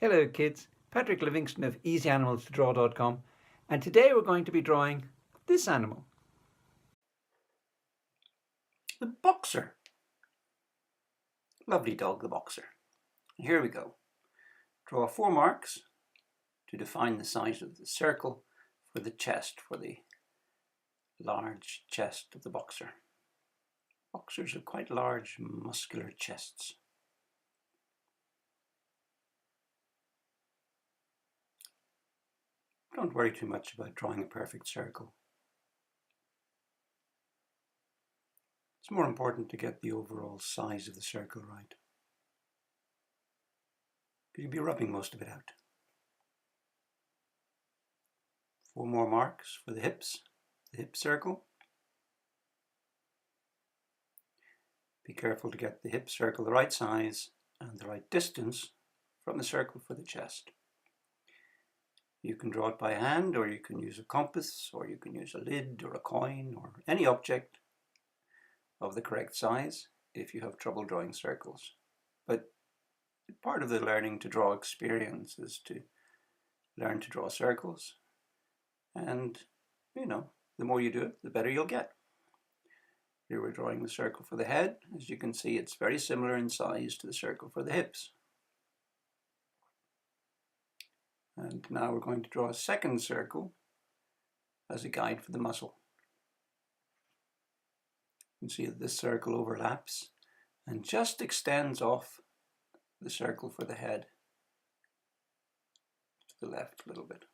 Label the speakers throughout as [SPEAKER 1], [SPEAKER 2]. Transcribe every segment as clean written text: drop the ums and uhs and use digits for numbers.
[SPEAKER 1] Hello kids, Patrick Livingstone of EasyAnimalsToDraw.com, and today we're going to be drawing this animal.
[SPEAKER 2] The boxer. Lovely dog, the boxer. Here we go. Draw 4 marks to define the size of the circle for the chest, for the large chest of the boxer. Boxers have quite large muscular chests. Don't worry too much about drawing a perfect circle. It's more important to get the overall size of the circle right. You'll be rubbing most of it out. 4 more marks for the hips, the hip circle. Be careful to get the hip circle the right size and the right distance from the circle for the chest. You can draw it by hand, or you can use a compass, or you can use a lid or a coin or any object of the correct size if you have trouble drawing circles. But part of the learning to draw experience is to learn to draw circles, and the more you do it, the better you'll get. Here we're drawing the circle for the head. As you can see, it's very similar in size to the circle for the hips. And now we're going to draw a second circle as a guide for the muzzle. You can see that this circle overlaps and just extends off the circle for the head to the left a little bit.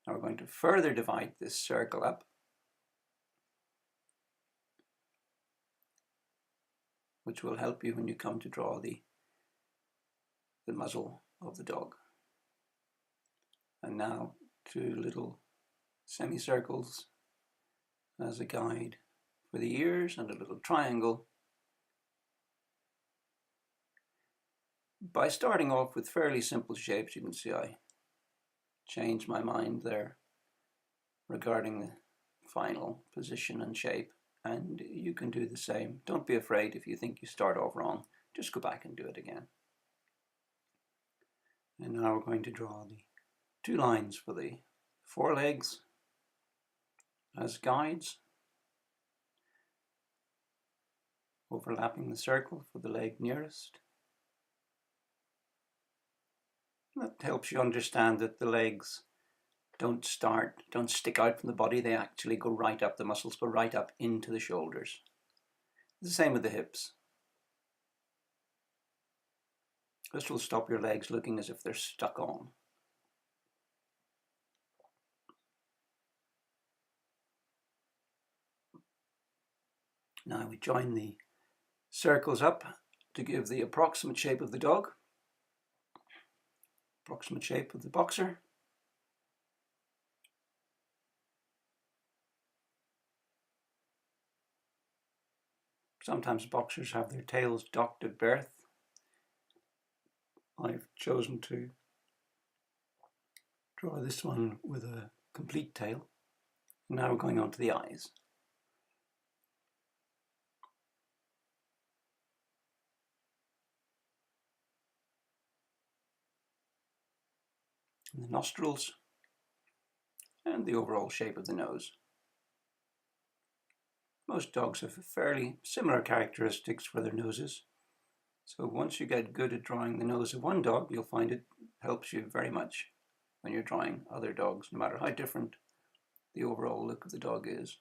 [SPEAKER 2] Now we're going to further divide this circle up, which will help you when you come to draw the muzzle of the dog. And now 2 little semicircles as a guide for the ears, and a little triangle. By starting off with fairly simple shapes, you can see I changed my mind there regarding the final position and shape, and you can do the same. Don't be afraid if you think you start off wrong. Just go back and do it again. And now we're going to draw the 2 lines for the forelegs as guides, overlapping the circle for the leg nearest. That helps you understand that the legs don't stick out from the body. They actually go right up, the muscles go right up into the shoulders. It's the same with the hips. This will stop your legs looking as if they're stuck on. Now we join the circles up to give the approximate shape of the dog, approximate shape of the boxer. Sometimes boxers have their tails docked at birth. I've chosen to draw this one with a complete tail. Now we're going on to the eyes. And the nostrils, and the overall shape of the nose. Most dogs have fairly similar characteristics for their noses. So once you get good at drawing the nose of one dog, you'll find it helps you very much when you're drawing other dogs, no matter how different the overall look of the dog is.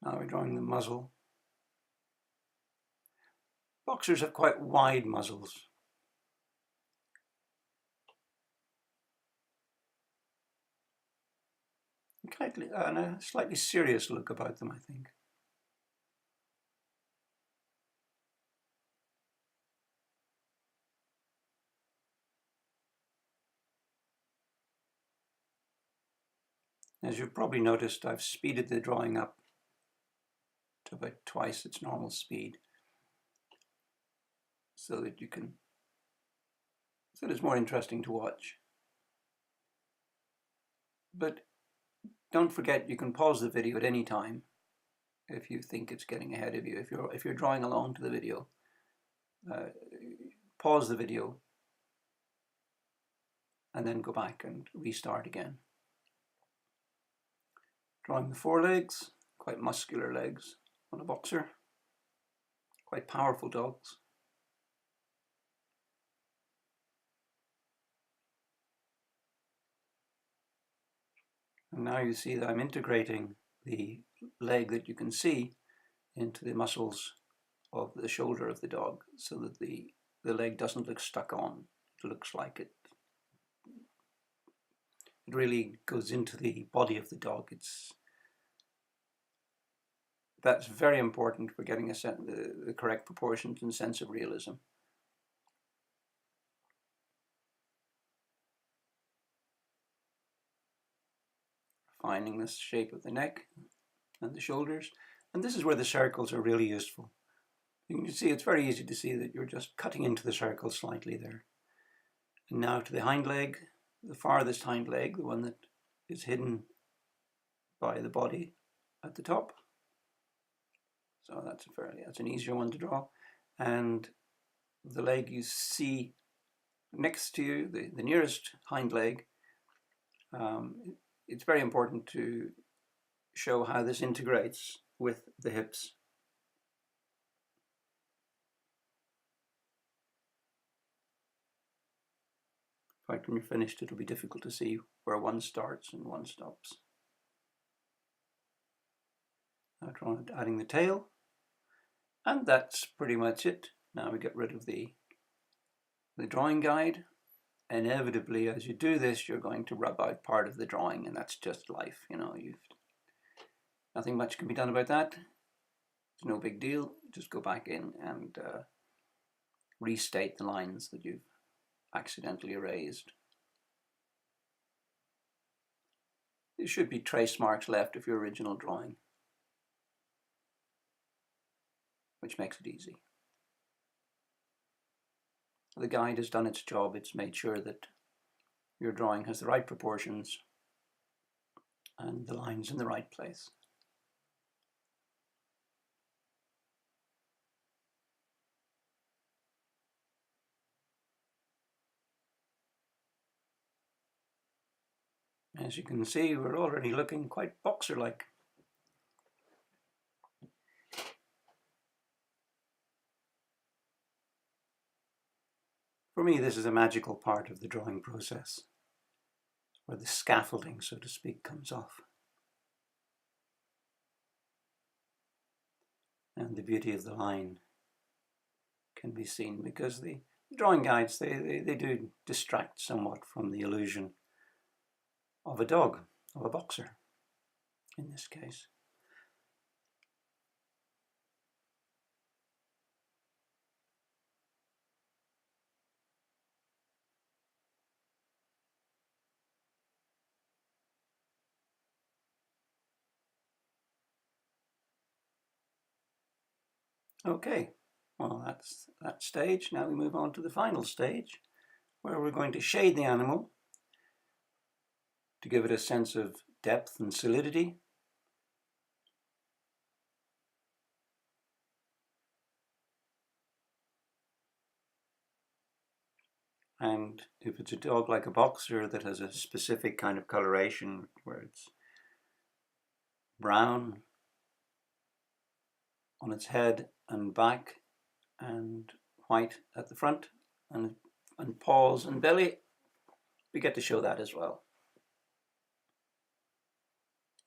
[SPEAKER 2] Now we're drawing the muzzle. Boxers have quite wide muzzles. And a slightly serious look about them, I think. As you've probably noticed, I've speeded the drawing up to about twice its normal speed so that it's more interesting to watch. But don't forget, you can pause the video at any time if you think it's getting ahead of you. If you're drawing along to the video, pause the video and then go back and restart again. Drawing the forelegs, quite muscular legs on a boxer, quite powerful dogs. And now you see that I'm integrating the leg that you can see into the muscles of the shoulder of the dog so that the leg doesn't look stuck on. It looks like it really goes into the body of the dog. That's very important for getting the correct proportions and sense of realism. Refining the shape of the neck and the shoulders. And this is where the circles are really useful. You can see it's very easy to see that you're just cutting into the circle slightly there. And now to the hind leg, the farthest hind leg, the one that is hidden by the body at the top. So that's an easier one to draw. And the leg you see next to you, the nearest hind leg, it's very important to show how this integrates with the hips. In fact, when you're finished, it'll be difficult to see where one starts and one stops. Now adding the tail, and that's pretty much it. Now we get rid of the drawing guide. Inevitably, as you do this, you're going to rub out part of the drawing, and that's just life. You know, nothing much can be done about that. It's no big deal. Just go back in and restate the lines that you've accidentally erased. There should be trace marks left of your original drawing, which makes it easy. The guide has done its job. It's made sure that your drawing has the right proportions and the lines in the right place. As you can see, we're already looking quite boxer-like. For me, this is a magical part of the drawing process, where the scaffolding, so to speak, comes off. And the beauty of the line can be seen, because the drawing guides, they do distract somewhat from the illusion of a dog, of a boxer, in this case. Okay, well, that's that stage. Now we move on to the final stage, where we're going to shade the animal to give it a sense of depth and solidity. And if it's a dog like a boxer that has a specific kind of coloration, where it's brown on its head and back and white at the front and paws and belly, we get to show that as well.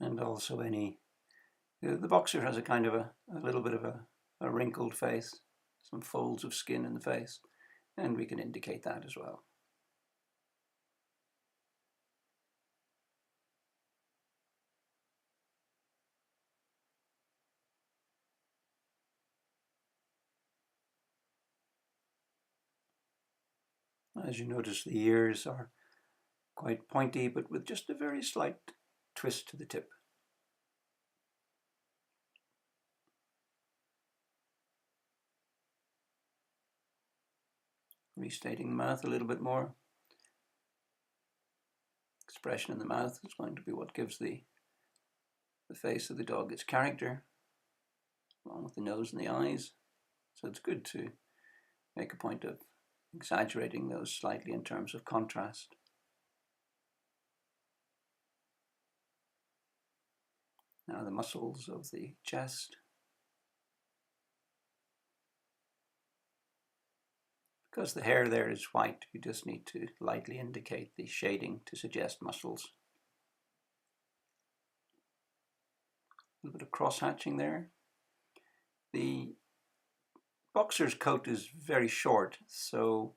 [SPEAKER 2] And also the boxer has a kind of a little bit of a wrinkled face, some folds of skin in the face, and we can indicate that as well. As you notice, the ears are quite pointy, but with just a very slight twist to the tip. Restating the mouth a little bit more. Expression in the mouth is going to be what gives the face of the dog its character, along with the nose and the eyes. So it's good to make a point of exaggerating those slightly in terms of contrast. Now the muscles of the chest. Because the hair there is white, you just need to lightly indicate the shading to suggest muscles. A little bit of cross-hatching there. The boxer's coat is very short, so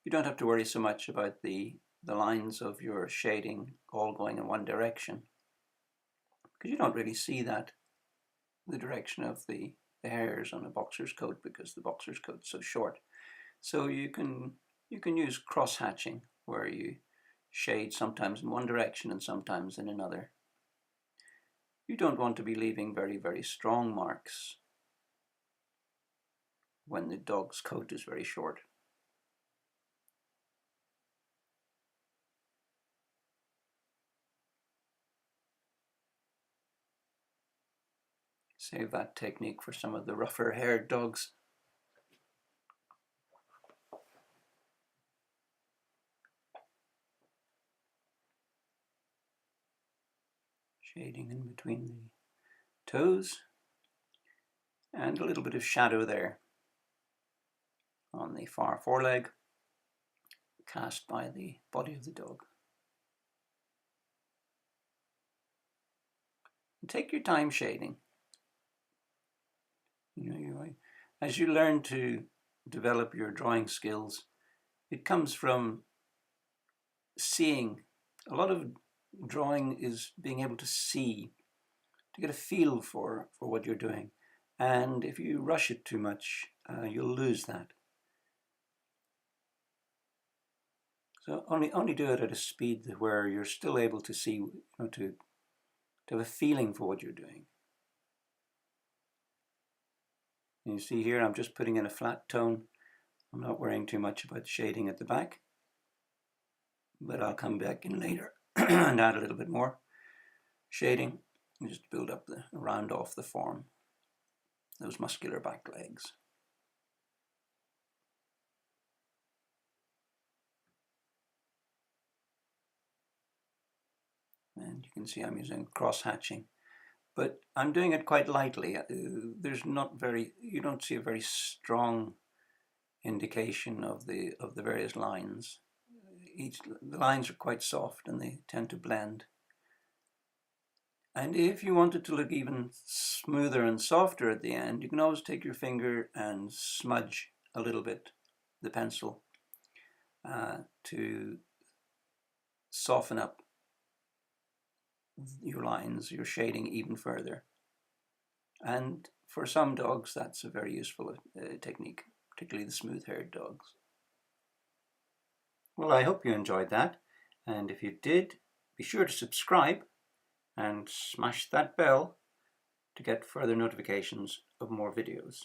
[SPEAKER 2] you don't have to worry so much about the lines of your shading all going in one direction, because you don't really see the direction of the hairs on a boxer's coat, because the boxer's coat is so short. So you can use cross-hatching, where you shade sometimes in one direction and sometimes in another. You don't want to be leaving very, very strong marks when the dog's coat is very short. Save that technique for some of the rougher haired dogs. Shading in between the toes, and a little bit of shadow there on the far foreleg, cast by the body of the dog. And take your time shading. As you learn to develop your drawing skills, it comes from seeing. A lot of drawing is being able to see, to get a feel for what you're doing. And if you rush it too much, you'll lose that. So only do it at a speed where you're still able to see, to have a feeling for what you're doing. And you see here, I'm just putting in a flat tone. I'm not worrying too much about shading at the back, but I'll come back in later and add a little bit more shading and just build up round off the form, those muscular back legs. And you can see I'm using cross-hatching, but I'm doing it quite lightly. You don't see a very strong indication of the various lines. The lines are quite soft and they tend to blend. And if you want it to look even smoother and softer at the end, you can always take your finger and smudge a little bit the pencil to soften up your lines, your shading even further. And for some dogs, that's a very useful technique, particularly the smooth-haired dogs. Well, I hope you enjoyed that, and if you did, be sure to subscribe and smash that bell to get further notifications of more videos.